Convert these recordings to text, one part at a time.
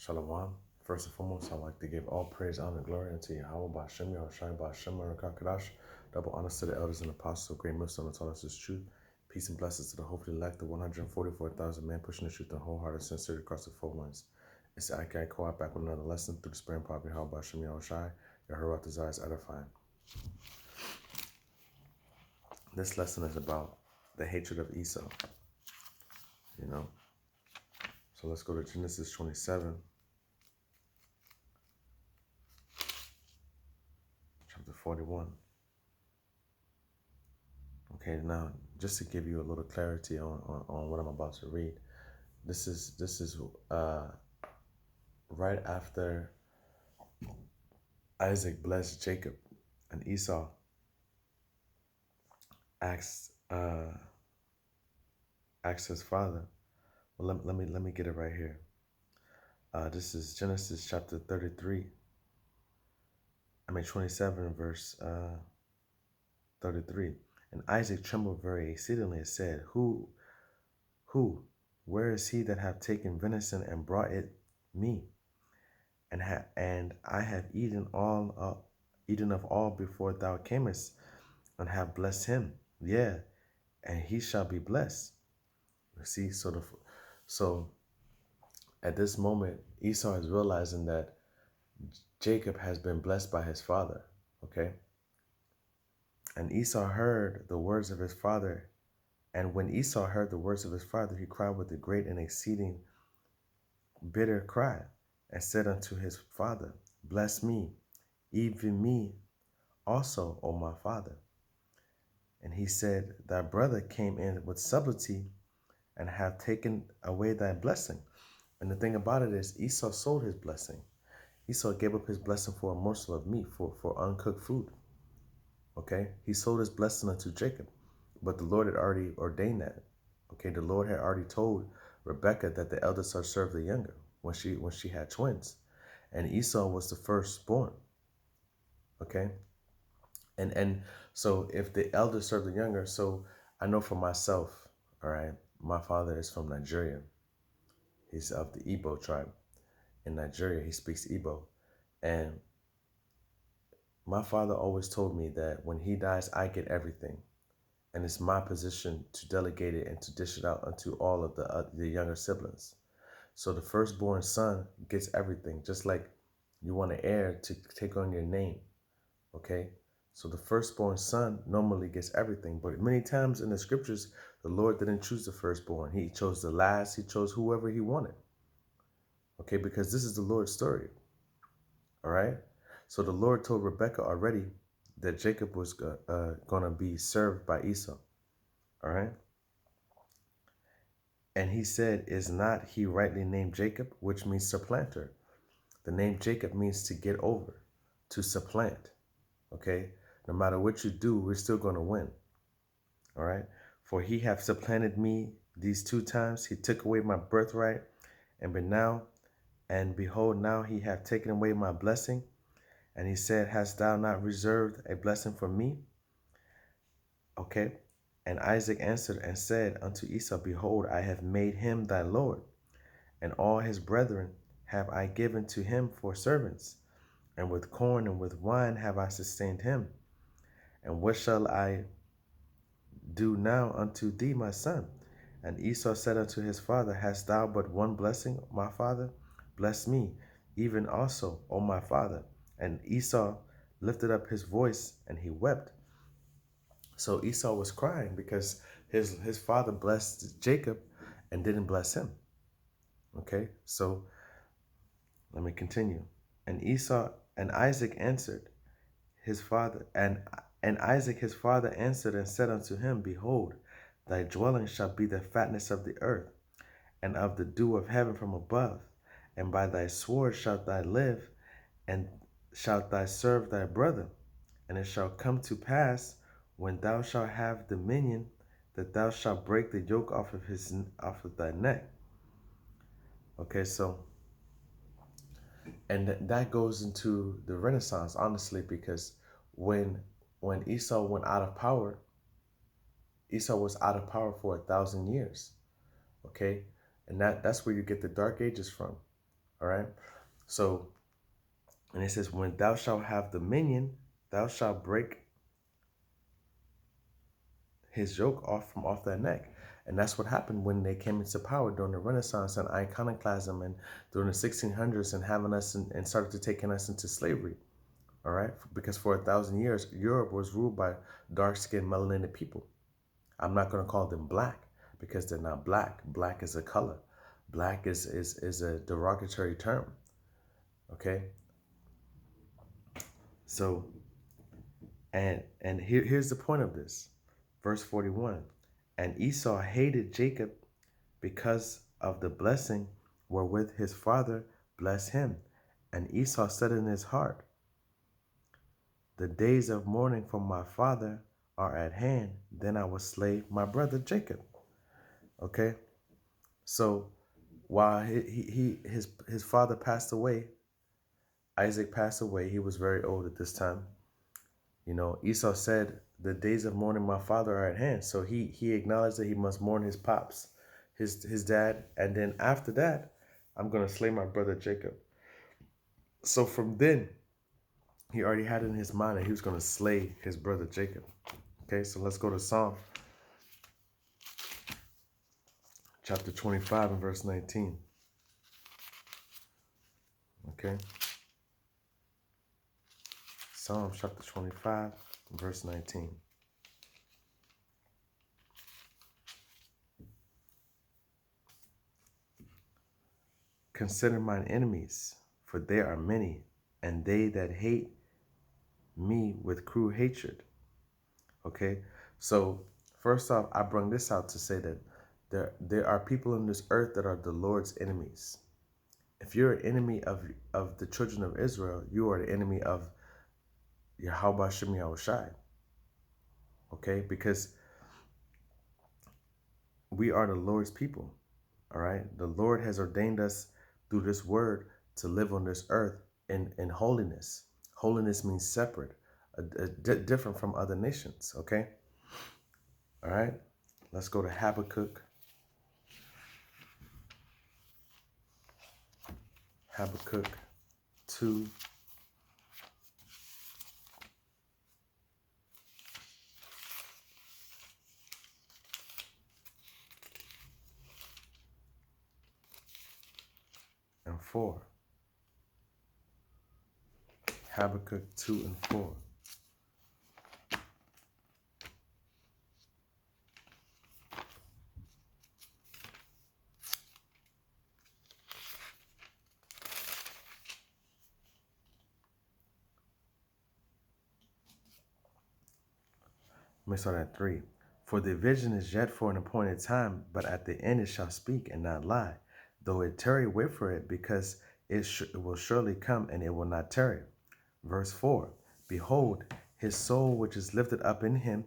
Shalom. First and foremost, I'd like to give all praise, honor, and glory unto Yahweh, Ba'ashem, Yahushai, Ba'ashem, Barakakadash. Double honors to the elders and apostles of Great Millstone that taught us this truth. Peace and blessings to the hopefully elect, the 144,000 men pushing the truth and wholehearted sincerity across the four winds. It's the IKI Co-op back with another lesson through the spring power of Yahweh, Ba'ashem, Yahushai. Yahuwah desires edifying. This lesson is about the hatred of Esau. So let's go to Genesis 27. Chapter 41. Okay, now just to give you a little clarity on what I'm about to read, this is right after Isaac blessed Jacob, and Esau asked his father. Well, let me get it right here. This is Genesis chapter 27, verse 33. And Isaac trembled very exceedingly and said, Who, where is he that hath taken venison and brought it me? And I have eaten of all before thou camest, and have blessed him. Yeah, and he shall be blessed. You see, so at this moment, Esau is realizing that Jacob has been blessed by his father. Okay. And Esau heard the words of his father. And when Esau heard the words of his father, he cried with a great and exceeding bitter cry, and said unto his father, Bless me, even me also, O my father. And he said, Thy brother came in with subtlety, and hath taken away thy blessing. And the thing about it is, Esau sold his blessing. Esau gave up his blessing for a morsel of meat, for uncooked food. Okay, he sold his blessing unto Jacob, but the Lord had already ordained that. Okay, the Lord had already told Rebekah that the elder shall serve the younger when she had twins, and Esau was the firstborn. Okay, and so if the elder served the younger, so I know for myself, all right, my father is from Nigeria. He's of the Igbo tribe. In Nigeria, he speaks Igbo, and my father always told me that when he dies, I get everything. And it's my position to delegate it and to dish it out unto all of the younger siblings. So the firstborn son gets everything, just like you want an heir to take on your name. Okay? So the firstborn son normally gets everything. But many times in the scriptures, the Lord didn't choose the firstborn. He chose the last. He chose whoever he wanted. Okay? Because this is the Lord's story. All right? So the Lord told Rebekah already that Jacob was going to be served by Esau. All right? And he said, Is not he rightly named Jacob, which means supplanter? The name Jacob means to get over, to supplant. Okay? No matter what you do, we're still going to win. All right? For he hath supplanted me these 2 times. He took away my birthright, and behold, now he hath taken away my blessing. And he said, Hast thou not reserved a blessing for me? Okay. And Isaac answered and said unto Esau, Behold, I have made him thy Lord, and all his brethren have I given to him for servants, and with corn and with wine have I sustained him. And what shall I do now unto thee, my son? And Esau said unto his father, Hast thou but one blessing, my father? Bless me, even also, O my father. And Esau lifted up his voice, and he wept. So Esau was crying because his father blessed Jacob and didn't bless him. Okay, so let me continue. And Isaac answered his father, and Isaac his father answered and said unto him, Behold, thy dwelling shall be the fatness of the earth, and of the dew of heaven from above. And by thy sword shalt thou live, and shalt thou serve thy brother. And it shall come to pass, when thou shalt have dominion, that thou shalt break the yoke off of thy neck. Okay, so, and that goes into the Renaissance, honestly, because when Esau went out of power, Esau was out of power for 1,000 years. Okay, and that's where you get the Dark Ages from. All right. So, and it says, when thou shalt have dominion, thou shalt break his yoke off from off their neck. And that's what happened when they came into power during the Renaissance and iconoclasm and during the 1600s and having us and started to taking us into slavery. All right. Because for 1,000 years, Europe was ruled by dark skinned melanated people. I'm not going to call them black because they're not black. Black is a color. Black is a derogatory term. Okay. So, and here's the point of this. Verse 41. And Esau hated Jacob because of the blessing wherewith his father blessed him. And Esau said in his heart, the days of mourning for my father are at hand, then I will slay my brother Jacob. Okay? So while his father passed away, Isaac passed away, he was very old at this time. Esau said, the days of mourning my father are at hand. So he acknowledged that he must mourn his pops, his dad, and then after that, I'm gonna slay my brother Jacob. So from then, he already had in his mind that he was gonna slay his brother Jacob. Okay, so let's go to Psalm chapter 25 and verse 19. Okay. Psalm chapter 25 and verse 19. Consider mine enemies, for they are many, and they that hate me with cruel hatred. Okay, so first off, I bring this out to say that there are people on this earth that are the Lord's enemies. If you're an enemy of the children of Israel, you are the enemy of Yahweh Shem Yahushai. Okay, because we are the Lord's people. All right, the Lord has ordained us through this word to live on this earth in holiness. Holiness means separate, different from other nations. Okay, all right, let's go to Habakkuk. Habakkuk 2. and 4. Habakkuk 2 and 4. Let me start at 3. For the vision is yet for an appointed time, but at the end it shall speak and not lie. Though it tarry, wait for it, because it will surely come and it will not tarry. Verse 4. Behold, his soul which is lifted up in him,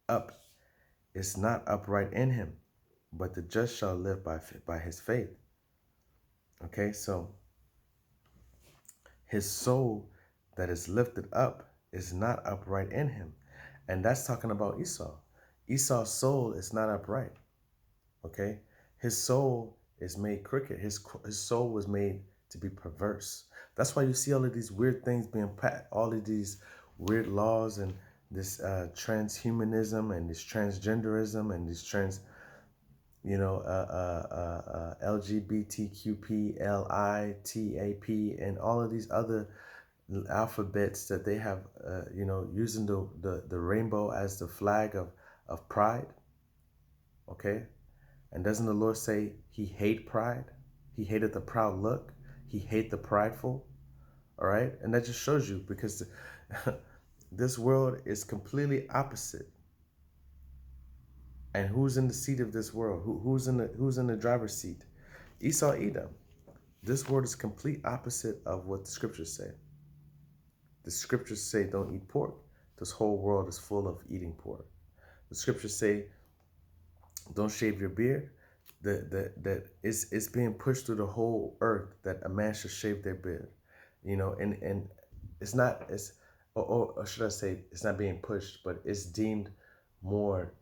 up, is not upright in him, but the just shall live by his faith. Okay, so his soul that is lifted up is not upright in him. And that's talking about Esau. Esau's soul is not upright. Okay? His soul is made crooked. His soul was made to be perverse. That's why you see all of these weird things being passed, all of these weird laws and this transhumanism and this transgenderism and this LGBTQPLITAP and all of these other alphabets that they have, using the rainbow as the flag of pride. Okay. And doesn't the Lord say he hate pride? He hated the proud look. He hate the prideful. All right. And that just shows you because this world is completely opposite. And who's in the seat of this world? Who's in the driver's seat? Esau, Edom. This world is complete opposite of what the scriptures say. The scriptures say don't eat pork. This whole world is full of eating pork. The scriptures say don't shave your beard. That it's being pushed through the whole earth that a man should shave their beard. And it's not or should I say it's not being pushed, but it's deemed more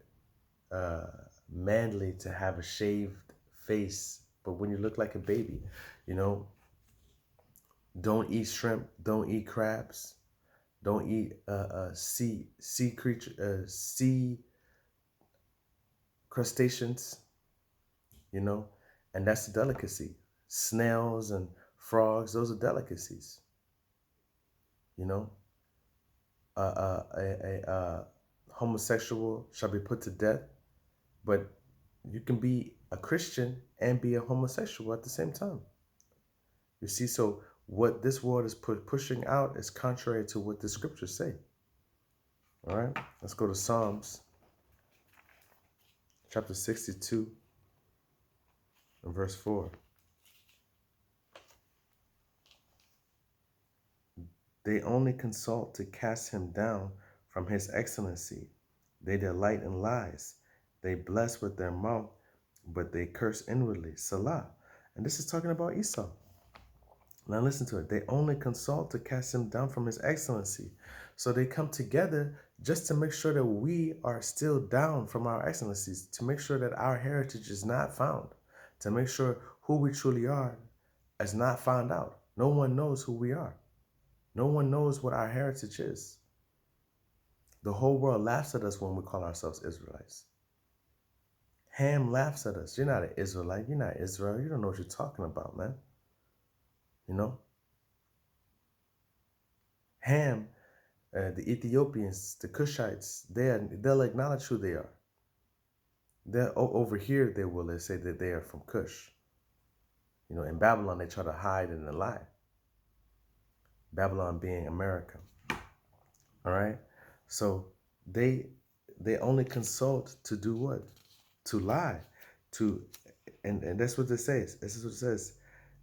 manly to have a shaved face. But when you look like a baby, you know, Don't eat shrimp. Don't eat crabs. Don't eat sea creature sea crustaceans. You know, and that's the delicacy. Snails and frogs. Those are delicacies. You know, a homosexual shall be put to death, but you can be a Christian and be a homosexual at the same time. You see, so what this world is pushing out is contrary to what the scriptures say. All right, let's go to Psalms chapter 62 and verse 4. They only consult to cast him down from his excellency. They delight in lies. They bless with their mouth, but they curse inwardly. Salah. And this is talking about Esau. Now listen to it. They only consult to cast him down from his excellency. So they come together just to make sure that we are still down from our excellencies, to make sure that our heritage is not found, to make sure who we truly are is not found out. No one knows who we are. No one knows what our heritage is. The whole world laughs at us when we call ourselves Israelites. Ham laughs at us. You're not an Israelite. You're not Israel. You don't know what you're talking about, man. You know? Ham, the Ethiopians, the Cushites, they'll acknowledge who they are. Over here, they will say that they are from Cush. You know, in Babylon, they try to hide and lie. Babylon being America. All right? So they only consult to do what? To lie. And that's what it says. This is what it says.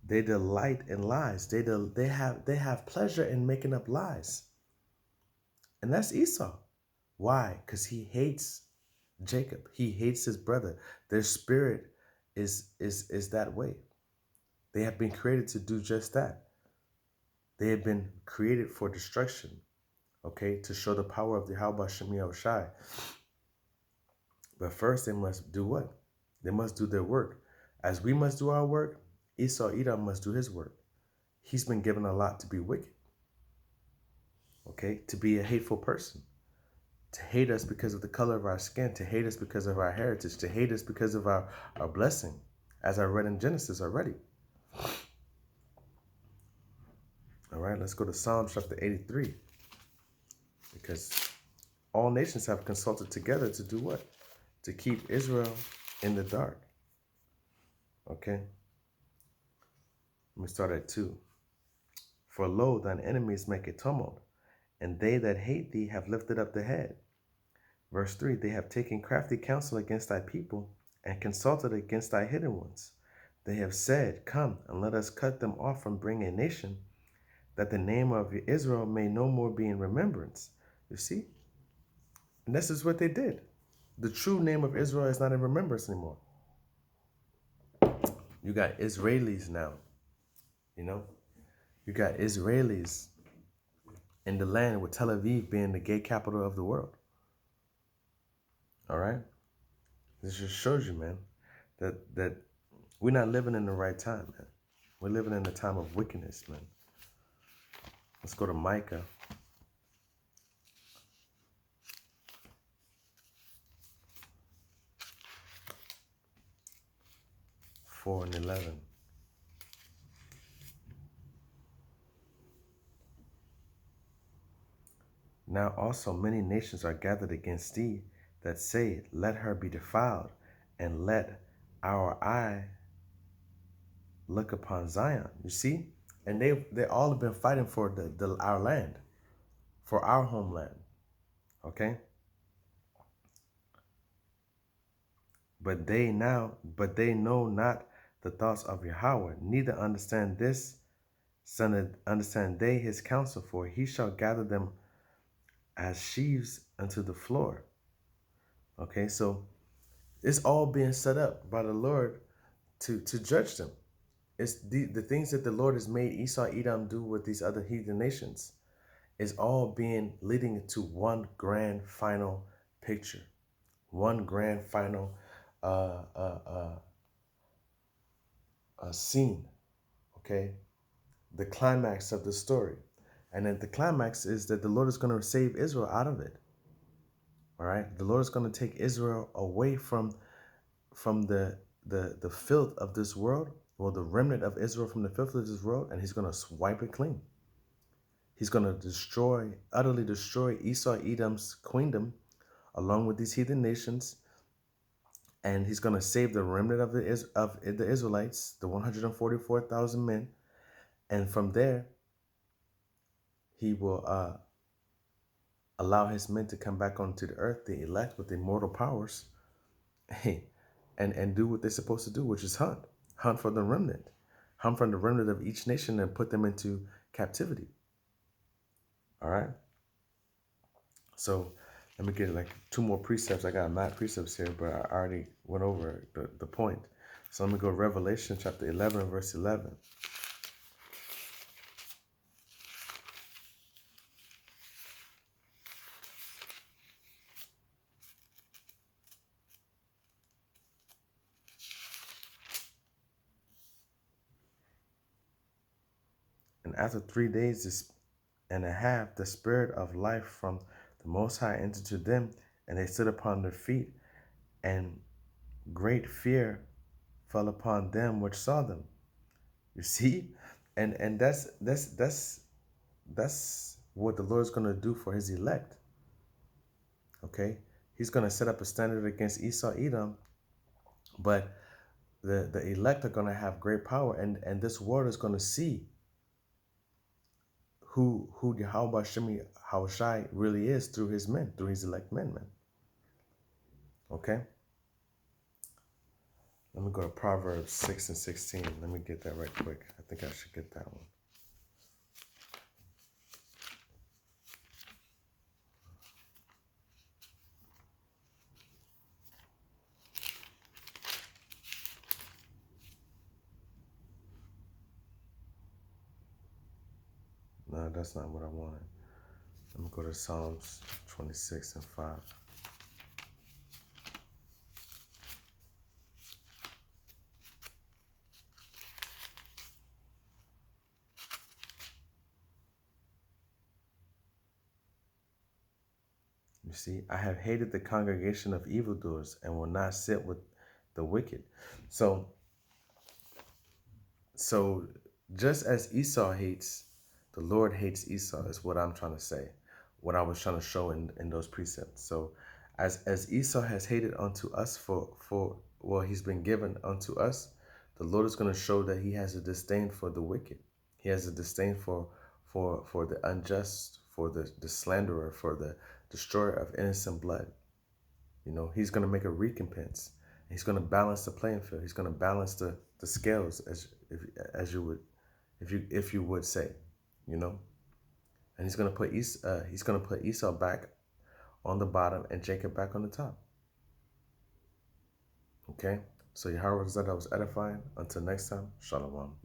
They delight in lies. They have pleasure in making up lies. And that's Esau. Why? Because he hates Jacob. He hates his brother. Their spirit is that way. They have been created to do just that. They have been created for destruction. Okay, to show the power of the Yahweh Shem Shai. But first they must do what? They must do their work. As we must do our work, Esau Edom must do his work. He's been given a lot to be wicked. Okay, to be a hateful person. To hate us because of the color of our skin, to hate us because of our heritage, to hate us because of our blessing, as I read in Genesis already. All right, let's go to Psalms chapter 83. Because all nations have consulted together to do what? To keep Israel in the dark. Okay. Let me start at 2. For lo, thine enemies make a tumult, and they that hate thee have lifted up the head. Verse 3, they have taken crafty counsel against thy people, and consulted against thy hidden ones. They have said, come, and let us cut them off from bringing a nation, that the name of Israel may no more be in remembrance. You see? And this is what they did. The true name of Israel is not in remembrance anymore. You got Israelis now. You know? You got Israelis in the land with Tel Aviv being the gay capital of the world. All right? This just shows you, man, that we're not living in the right time, man. We're living in the time of wickedness, man. Let's go to Micah. Four and 11. Now also many nations are gathered against thee, that say, let her be defiled, and let our eye look upon Zion. You see? And they all have been fighting for our land, for our homeland. Okay? But they know not the thoughts of Yahweh, neither understand they his counsel, for he shall gather them as sheaves unto the floor. Okay, so it's all being set up by the Lord to judge them. It's the things that the Lord has made Esau, Edom do with these other heathen nations is all being leading to one grand final picture, one grand final scene. Okay, the climax of the story. And then the climax is that the Lord is going to save Israel out of it. All right. The Lord is going to take Israel away from the filth of this world, or the remnant of Israel from the filth of this world, and he's going to wipe it clean. He's going to utterly destroy Esau, Edom's queendom, along with these heathen nations, and he's going to save the remnant of the Israelites, the 144,000 men, and from there, he will allow his men to come back onto the earth, the elect with immortal powers, and do what they're supposed to do, which is hunt for the remnant, hunt from the remnant of each nation and put them into captivity. All right. So let me get like two more precepts. I got mad precepts here, but I already went over the point. So let me go Revelation chapter 11, verse 11. And after 3 days and a half, the spirit of life from the Most High entered to them, and they stood upon their feet, and great fear fell upon them which saw them. You see, and that's what the Lord's gonna do for His elect. Okay, He's gonna set up a standard against Esau, Edom, but the elect are gonna have great power, and this world is gonna see who Yahweh Shemi Hawashai really is through his men, through his elect men, man. Okay? Let me go to Proverbs 6 and 16. Let me get that right quick. I think I should get that one. No, that's not what I wanted. Let me go to Psalms 26 and 5. You see, I have hated the congregation of evildoers and will not sit with the wicked. So just as Esau hates, the Lord hates Esau, is what I'm trying to say, what I was trying to show in those precepts. So as Esau has hated unto us for well, he's been given unto us, the Lord is going to show that he has a disdain for the wicked. He has a disdain for the unjust, for the slanderer, for the destroyer of innocent blood. You know, he's going to make a recompense. He's going to balance the playing field. He's going to balance the scales, as you would, if you would say, you know. And he's going to put Esau back on the bottom and Jacob back on the top. Okay. So Yahweh said I was edifying. Until next time, Shalom.